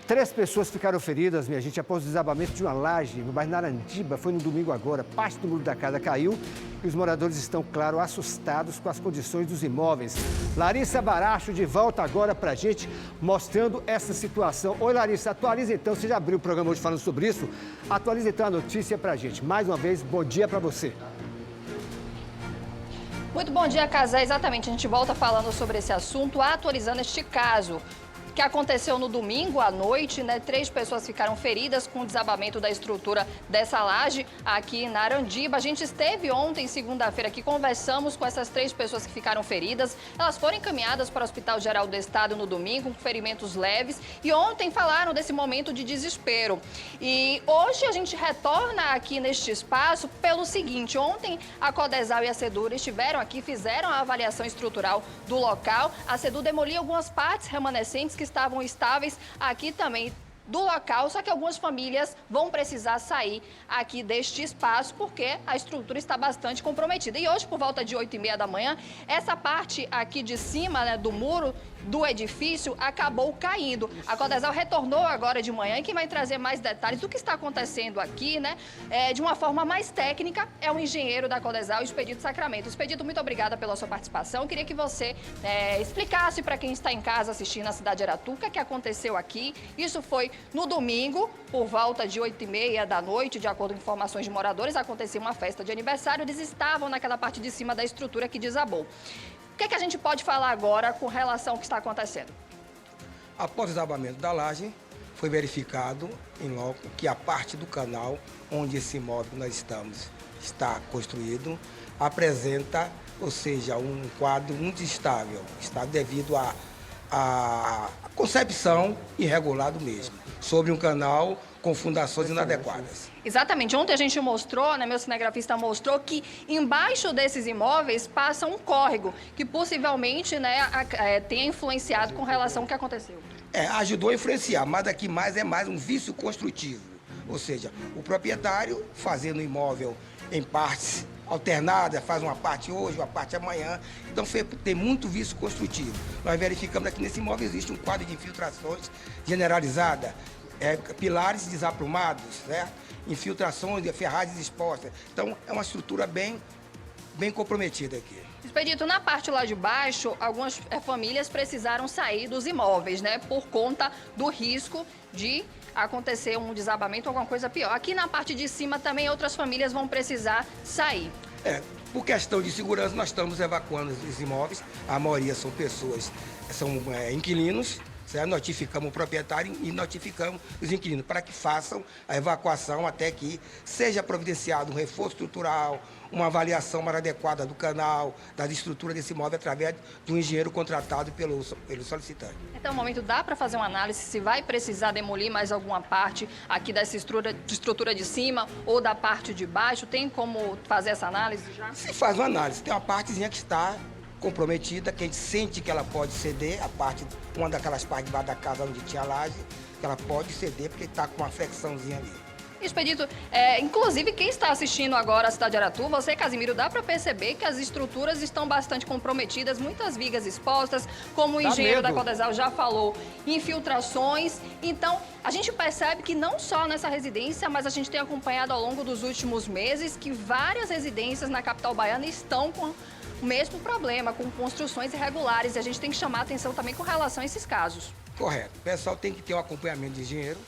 3 pessoas ficaram feridas, minha gente, após o desabamento de uma laje no bairro Narandiba. Foi no domingo agora. Parte do muro da casa caiu e os moradores estão, claro, assustados com as condições dos imóveis. Larissa Baracho de volta agora pra gente, mostrando essa situação. Oi, Larissa, atualiza então, você já abriu o programa hoje falando sobre isso. Atualiza então a notícia pra gente. Mais uma vez, bom dia pra você. Muito bom dia, Casé. Exatamente, a gente volta falando sobre esse assunto, atualizando este caso que aconteceu no domingo à noite, né? 3 pessoas ficaram feridas com o desabamento da estrutura dessa laje aqui em Narandiba. A gente esteve ontem, segunda-feira, aqui, conversamos com essas 3 pessoas que ficaram feridas. Elas foram encaminhadas para o Hospital Geral do Estado no domingo, com ferimentos leves. E ontem falaram desse momento de desespero. E hoje a gente retorna aqui neste espaço pelo seguinte: ontem a Codesal e a Sedur estiveram aqui, fizeram a avaliação estrutural do local. A Sedur demoliu algumas partes remanescentes que estavam estáveis aqui também do local, só que algumas famílias vão precisar sair aqui deste espaço porque a estrutura está bastante comprometida. E hoje, por volta de 8h30 da manhã, essa parte aqui de cima, né, do muro do edifício acabou caindo. A Codesal retornou agora de manhã e quem vai trazer mais detalhes do que está acontecendo aqui, né, de uma forma mais técnica, é o engenheiro da Codesal, Expedito Sacramento. Expedito, muito obrigada pela sua participação. Queria que você explicasse para quem está em casa assistindo a cidade de Aratu o que aconteceu aqui. Isso foi no domingo, por volta de 8h30 da noite, de acordo com informações de moradores, aconteceu uma festa de aniversário. Eles estavam naquela parte de cima da estrutura que desabou. O que a gente pode falar agora com relação ao que está acontecendo? Após o desabamento da laje, foi verificado em loco que a parte do canal onde esse imóvel que nós estamos está construído apresenta, ou seja, um quadro muito instável, está devido à concepção irregular do mesmo, sobre um canal com fundações inadequadas. Exatamente. Ontem a gente mostrou, né, meu cinegrafista mostrou que embaixo desses imóveis passa um córrego que possivelmente, né, tenha influenciado com relação ao que aconteceu. Ajudou a influenciar, mas daqui mais é mais um vício construtivo. Ou seja, o proprietário fazendo o imóvel em partes alternadas, faz uma parte hoje, uma parte amanhã. Então tem muito vício construtivo. Nós verificamos aqui nesse imóvel existe um quadro de infiltrações generalizada, pilares desaprumados, né? Infiltrações, ferragens expostas. Então é uma estrutura bem comprometida aqui. Expedito, na parte lá de baixo, algumas famílias precisaram sair dos imóveis, né? Por conta do risco de acontecer um desabamento ou alguma coisa pior. Aqui na parte de cima também outras famílias vão precisar sair. Por questão de segurança, nós estamos evacuando os imóveis. A maioria são pessoas, são inquilinos. Certo? Notificamos o proprietário e notificamos os inquilinos para que façam a evacuação até que seja providenciado um reforço estrutural, uma avaliação mais adequada do canal, da estrutura desse imóvel através de um engenheiro contratado pelo solicitante. Então, no momento, dá para fazer uma análise se vai precisar demolir mais alguma parte aqui dessa estrutura de cima ou da parte de baixo? Tem como fazer essa análise já? Se faz uma análise, tem uma partezinha que está comprometida, que a gente sente que ela pode ceder, uma daquelas partes debaixo da casa onde tinha laje, que ela pode ceder porque está com uma flexãozinha ali. Expedito, inclusive quem está assistindo agora a cidade de Aratu, você, Casimiro, dá para perceber que as estruturas estão bastante comprometidas, muitas vigas expostas, como o engenheiro da Codesal já falou, infiltrações. Então, a gente percebe que não só nessa residência, mas a gente tem acompanhado ao longo dos últimos meses que várias residências na capital baiana estão com o mesmo problema, com construções irregulares, e a gente tem que chamar a atenção também com relação a esses casos. Correto. O pessoal tem que ter um acompanhamento de engenheiro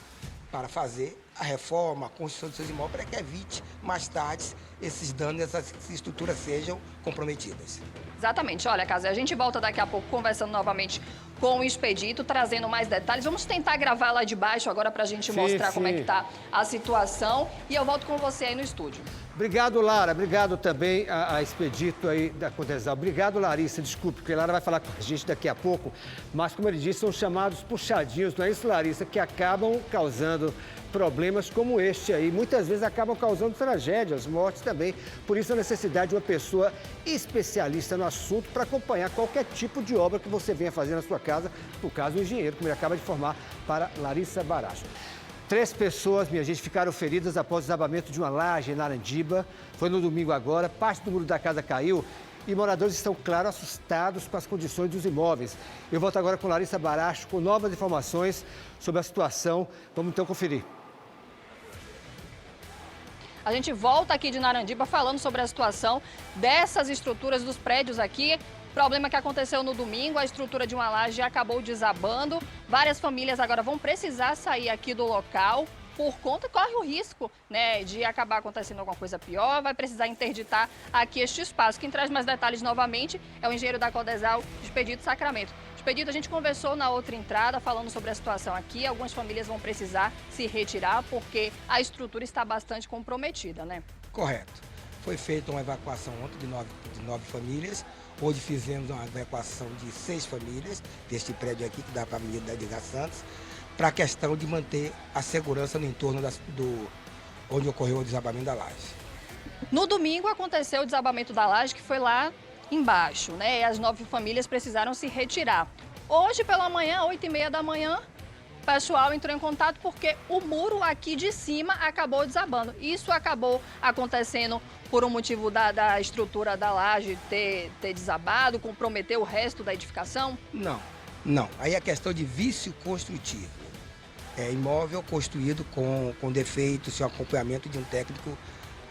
para fazer a reforma, a construção dos seus imóveis, para que evite mais tarde esses danos, essas estruturas sejam comprometidas. Exatamente. Olha, Casé, a gente volta daqui a pouco conversando novamente com o Expedito, trazendo mais detalhes. Vamos tentar gravar lá de baixo agora para a gente mostrar como é que está a situação. E eu volto com você aí no estúdio. Obrigado, Lara. Obrigado também a Expedito aí da Codesal. Obrigado, Larissa. Desculpe, porque a Lara vai falar com a gente daqui a pouco. Mas, como ele disse, são chamados puxadinhos, não é isso, Larissa? Que acabam causando problemas como este aí. Muitas vezes acabam causando tragédias, mortes também. Por isso a necessidade de uma pessoa especialista no assunto para acompanhar qualquer tipo de obra que você venha fazer na sua casa. No caso, o engenheiro, como ele acaba de informar para Larissa Baracho. 3 pessoas, minha gente, ficaram feridas após o desabamento de uma laje em Narandiba. Foi no domingo agora, parte do muro da casa caiu e moradores estão, claro, assustados com as condições dos imóveis. Eu volto agora com Larissa Baracho com novas informações sobre a situação. Vamos então conferir. A gente volta aqui de Narandiba falando sobre a situação dessas estruturas dos prédios aqui. Problema que aconteceu no domingo, a estrutura de uma laje acabou desabando. Várias famílias agora vão precisar sair aqui do local. Por conta, corre o risco, né, de acabar acontecendo alguma coisa pior, vai precisar interditar aqui este espaço. Quem traz mais detalhes novamente é o engenheiro da Codesal, Expedito Sacramento. Expedito, a gente conversou na outra entrada falando sobre a situação aqui. Algumas famílias vão precisar se retirar porque a estrutura está bastante comprometida, né? Correto. Foi feita uma evacuação ontem de nove famílias. Hoje fizemos uma evacuação de 6 famílias deste prédio aqui, que dá para a Avenida Edgar Santos, para a questão de manter a segurança no entorno onde ocorreu o desabamento da laje. No domingo aconteceu o desabamento da laje, que foi lá embaixo, né? E as 9 famílias precisaram se retirar. Hoje, pela manhã, 8h30 da manhã, o pessoal entrou em contato porque o muro aqui de cima acabou desabando. Isso acabou acontecendo por um motivo da estrutura da laje ter desabado, comprometeu o resto da edificação? Não. Aí é questão de vício construtivo. É imóvel construído com defeitos, sem acompanhamento de um técnico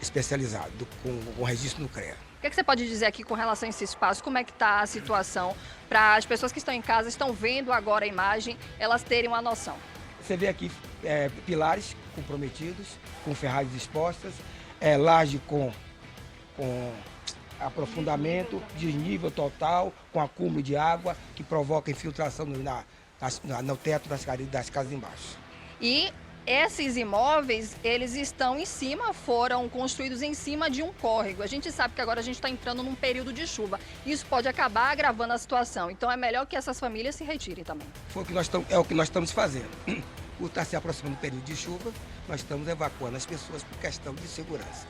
especializado, com registro no CREA. O que você pode dizer aqui com relação a esse espaço? Como é que está a situação para as pessoas que estão em casa, estão vendo agora a imagem, elas terem uma noção? Você vê aqui pilares comprometidos, com ferragens expostas, laje com aprofundamento, desnível total, com acúmulo de água, que provoca infiltração no teto das casas embaixo. E esses imóveis, eles estão foram construídos em cima de um córrego. A gente sabe que agora a gente está entrando num período de chuva. Isso pode acabar agravando a situação. Então é melhor que essas famílias se retirem também. É o que nós estamos fazendo. Por estar se aproximando do período de chuva, nós estamos evacuando as pessoas por questão de segurança.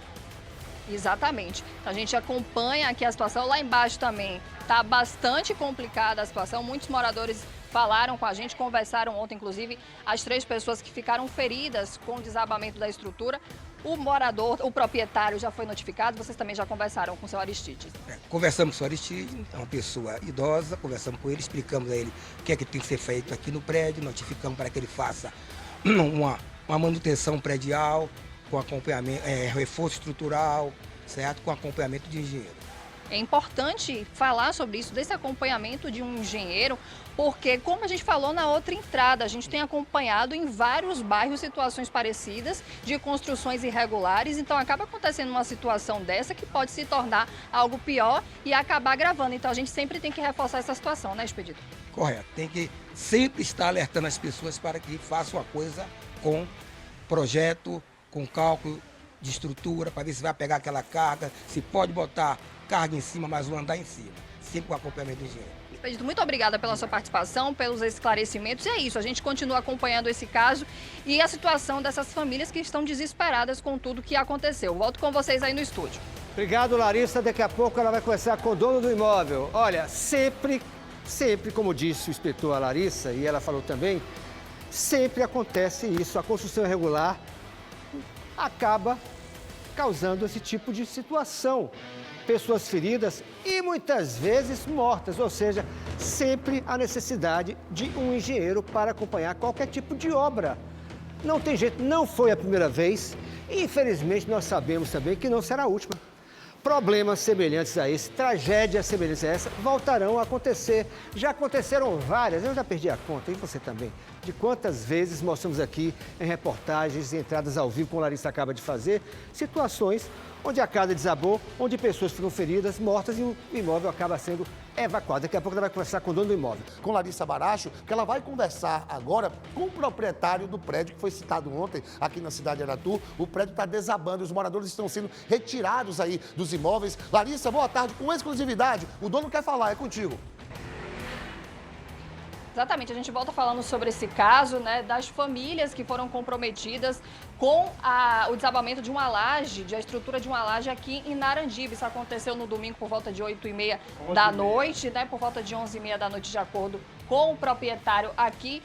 Exatamente. Então a gente acompanha aqui a situação. Lá embaixo também está bastante complicada a situação. Muitos moradores falaram com a gente, conversaram ontem, inclusive, as 3 pessoas que ficaram feridas com o desabamento da estrutura. O proprietário já foi notificado, vocês também já conversaram com o seu Aristides? Conversamos com o seu Aristides, é uma pessoa idosa, conversamos com ele, explicamos a ele o que é que tem que ser feito aqui no prédio, notificamos para que ele faça uma manutenção predial, com acompanhamento, reforço estrutural, certo? Com acompanhamento de engenheiro. É importante falar sobre isso, desse acompanhamento de um engenheiro, porque, como a gente falou na outra entrada, a gente tem acompanhado em vários bairros situações parecidas de construções irregulares, então acaba acontecendo uma situação dessa que pode se tornar algo pior e acabar agravando. Então a gente sempre tem que reforçar essa situação, né, Expedito? Correto, tem que sempre estar alertando as pessoas para que façam a coisa com projeto, com cálculo de estrutura, para ver se vai pegar aquela carga, se pode botar carga em cima, mas o andar em cima, sempre com acompanhamento do engenheiro. Expedito, muito obrigada pela sua participação, pelos esclarecimentos. E é isso, a gente continua acompanhando esse caso e a situação dessas famílias que estão desesperadas com tudo que aconteceu. Volto com vocês aí no estúdio. Obrigado, Larissa. Daqui a pouco ela vai conversar com o dono do imóvel. Olha, sempre, como disse o inspetor Larissa, e ela falou também, sempre acontece isso. A construção irregular acaba causando esse tipo de situação. Pessoas feridas e muitas vezes mortas, ou seja, sempre a necessidade de um engenheiro para acompanhar qualquer tipo de obra. Não tem jeito, não foi a primeira vez e infelizmente nós sabemos também que não será a última. Problemas semelhantes a esse, tragédias semelhantes a essa, voltarão a acontecer. Já aconteceram várias, eu já perdi a conta, e você também, de quantas vezes mostramos aqui em reportagens e entradas ao vivo, como a Larissa acaba de fazer, situações onde a casa desabou, onde pessoas ficam feridas, mortas e o imóvel acaba sendo evacuado. Daqui a pouco ela vai conversar com o dono do imóvel. Com Larissa Baracho, que ela vai conversar agora com o proprietário do prédio que foi citado ontem aqui na cidade de Aratu. O prédio está desabando, os moradores estão sendo retirados aí dos imóveis. Larissa, boa tarde, com exclusividade. O dono quer falar, é contigo. Exatamente, a gente volta falando sobre esse caso, né, das famílias que foram comprometidas com o desabamento de uma laje, de a estrutura de uma laje aqui em Narandiba. Isso aconteceu no domingo por volta de 8h30 da noite, né, por volta de 11h30 da noite, de acordo com o proprietário aqui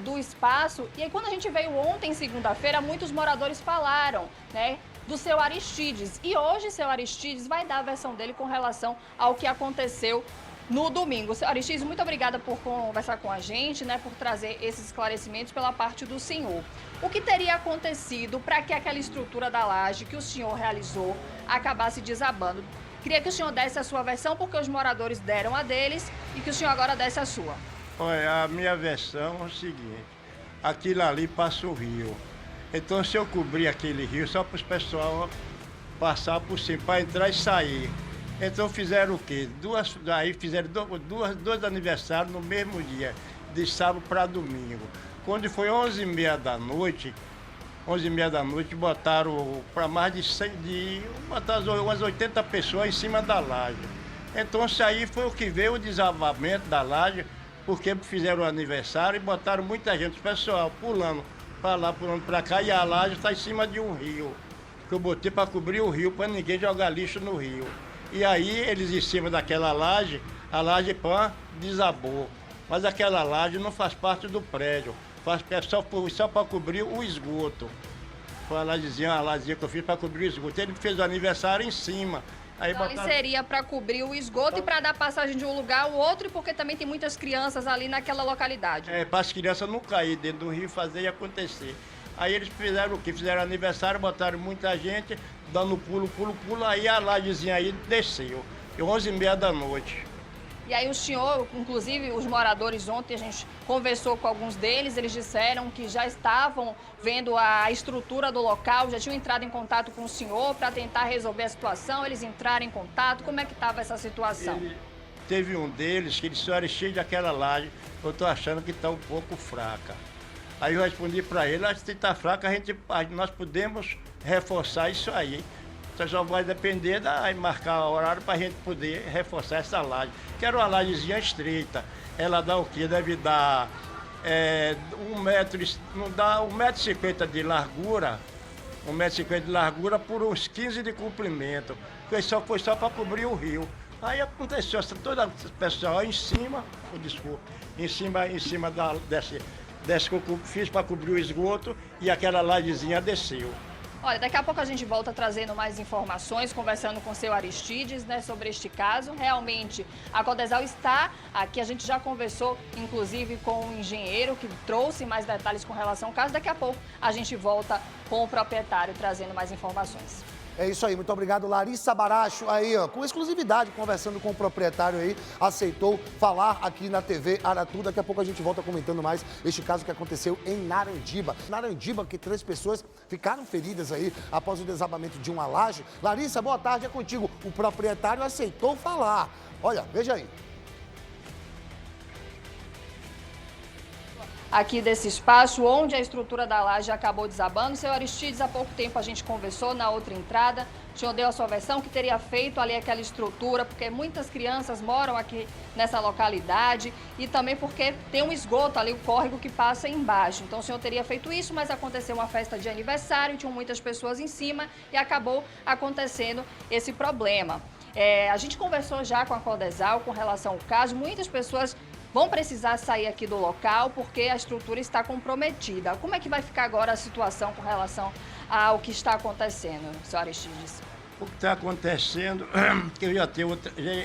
do espaço. E aí, quando a gente veio ontem, segunda-feira, muitos moradores falaram, né, do seu Aristides. E hoje, seu Aristides vai dar a versão dele com relação ao que aconteceu no domingo. Seu Aristides, muito obrigada por conversar com a gente, né, por trazer esses esclarecimentos pela parte do senhor. O que teria acontecido para que aquela estrutura da laje que o senhor realizou acabasse desabando? Queria que o senhor desse a sua versão, porque os moradores deram a deles, e que o senhor agora desse a sua. Olha, a minha versão é o seguinte: aquilo ali passa o rio. Então, se eu cobrir aquele rio só para os pessoal passar por cima, para entrar e sair. Então fizeram o quê? Fizeram dois aniversários no mesmo dia, de sábado para domingo. Quando foi 11h30 da noite, botaram para mais de 100, botaram umas 80 pessoas em cima da laje. Então isso aí foi o que veio o desabamento da laje, porque fizeram o aniversário e botaram muita gente, o pessoal pulando para lá, pulando para cá, e a laje está em cima de um rio, que eu botei para cobrir o rio, para ninguém jogar lixo no rio. E aí eles em cima daquela laje, a laje desabou. Mas aquela laje não faz parte do prédio, só para cobrir o esgoto. Foi a lajezinha que eu fiz para cobrir o esgoto. Ele fez o aniversário em cima. Aí então, botaram... ali seria para cobrir o esgoto e para dar passagem de um lugar ao outro, porque também tem muitas crianças ali naquela localidade. Para as crianças não caírem dentro do rio e fazer e acontecer. Aí eles fizeram o quê? Fizeram aniversário, botaram muita gente, dando pulo, aí a lajezinha aí desceu, 11h30 da noite. E aí o senhor, inclusive os moradores ontem, a gente conversou com alguns deles, eles disseram que já estavam vendo a estrutura do local, já tinham entrado em contato com o senhor para tentar resolver a situação, eles entraram em contato, como é que estava essa situação? Teve um deles que ele só era cheio daquela laje, eu estou achando que está um pouco fraca. Aí eu respondi para ele: se está fraca, nós podemos reforçar isso aí. Só vai depender de marcar o horário para a gente poder reforçar essa laje. Que era uma lajezinha estreita. Ela dá o quê? Deve dar 1,50 m de largura, 1,50 m de largura por uns 15 de comprimento. Foi só para cobrir o rio. Aí aconteceu, todo o pessoal em cima desse que eu fiz para cobrir o esgoto, e aquela lajezinha desceu. Olha, daqui a pouco a gente volta trazendo mais informações, conversando com o seu Aristides, né, sobre este caso. Realmente, a Codesal está aqui, a gente já conversou, inclusive, com o engenheiro, que trouxe mais detalhes com relação ao caso. Daqui a pouco a gente volta com o proprietário, trazendo mais informações. É isso aí, muito obrigado. Larissa Baracho aí, ó, com exclusividade, conversando com o proprietário aí, aceitou falar aqui na TV Aratu. Daqui a pouco a gente volta comentando mais este caso que aconteceu em Narandiba. Narandiba, que 3 pessoas ficaram feridas aí após o desabamento de uma laje. Larissa, boa tarde, é contigo. O proprietário aceitou falar. Olha, veja aí. Aqui desse espaço, onde a estrutura da laje acabou desabando. Seu Aristides, há pouco tempo a gente conversou na outra entrada, o senhor deu a sua versão que teria feito ali aquela estrutura, porque muitas crianças moram aqui nessa localidade e também porque tem um esgoto ali, o córrego que passa embaixo. Então o senhor teria feito isso, mas aconteceu uma festa de aniversário, tinham muitas pessoas em cima e acabou acontecendo esse problema. A gente conversou já com a Codesal com relação ao caso, muitas pessoas vão precisar sair aqui do local porque a estrutura está comprometida. Como é que vai ficar agora a situação com relação ao que está acontecendo, senhor Aristides? O que está acontecendo, que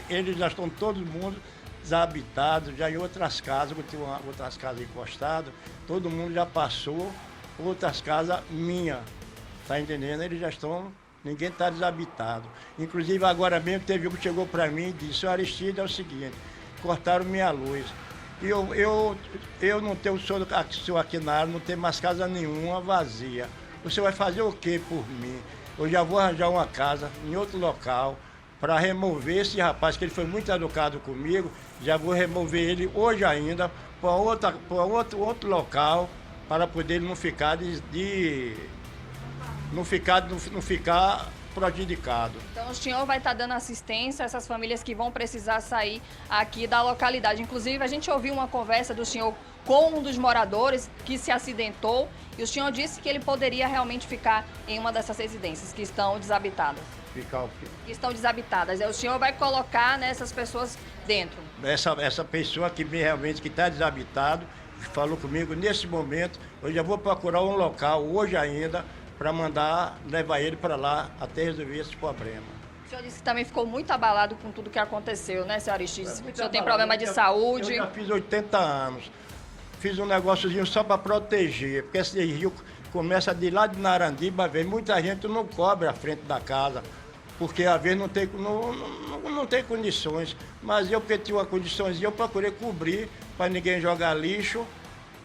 eles já estão todo mundo desabitados, já em outras casas, tem outras casas encostadas, todo mundo já passou, outras casas minhas, tá entendendo? Eles já estão, ninguém está desabitado. Inclusive agora mesmo teve um que chegou para mim e disse: senhor Aristides, é o seguinte, cortaram minha luz. E eu não tenho senhor aqui na área, não tem mais casa nenhuma vazia. Você vai fazer o que por mim? Eu já vou arranjar uma casa em outro local para remover esse rapaz, que ele foi muito educado comigo. Já vou remover ele hoje ainda para outro local, para poder ele não ficar não ficar prejudicado. Então o senhor vai estar dando assistência a essas famílias que vão precisar sair aqui da localidade. Inclusive, a gente ouviu uma conversa do senhor com um dos moradores que se acidentou e o senhor disse que ele poderia realmente ficar em uma dessas residências que estão desabitadas. Ficar o quê? Que estão desabitadas. O senhor vai colocar, né, essas pessoas dentro. Essa pessoa que realmente está desabitado falou comigo nesse momento. Eu já vou procurar um local hoje ainda para mandar levar ele para lá até resolver esse problema. O senhor disse que também ficou muito abalado com tudo que aconteceu, né, senhor Aristides? O senhor tem abalado. problema de saúde? Eu já fiz 80 anos. Fiz um negóciozinho só para proteger, porque esse rio começa de lá de Narandiba, vem muita gente não cobre a frente da casa, porque às vezes não tem condições. Mas eu, porque tinha uma condições, eu procurei cobrir para ninguém jogar lixo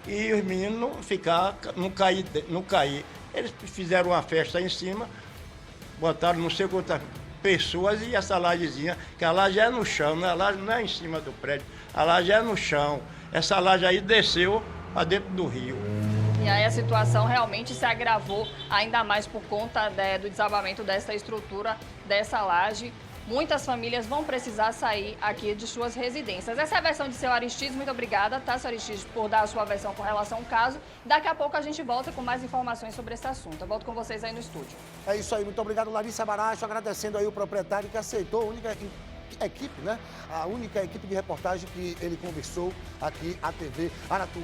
e os meninos não cair. Eles fizeram uma festa aí em cima, botaram não sei quantas pessoas e essa lajezinha, que a laje é no chão, né? A laje não é em cima do prédio, a laje é no chão. Essa laje aí desceu para dentro do rio. E aí a situação realmente se agravou ainda mais por conta do desabamento dessa estrutura, dessa laje. Muitas famílias vão precisar sair aqui de suas residências. Essa é a versão de seu Aristides. Muito obrigada, tá, seu Aristides, por dar a sua versão com relação ao caso. Daqui a pouco a gente volta com mais informações sobre esse assunto. Eu volto com vocês aí no estúdio. É isso aí, muito obrigado, Larissa Baracho, agradecendo aí o proprietário que aceitou a única equipe, né? A única equipe de reportagem que ele conversou aqui, a TV Aratu.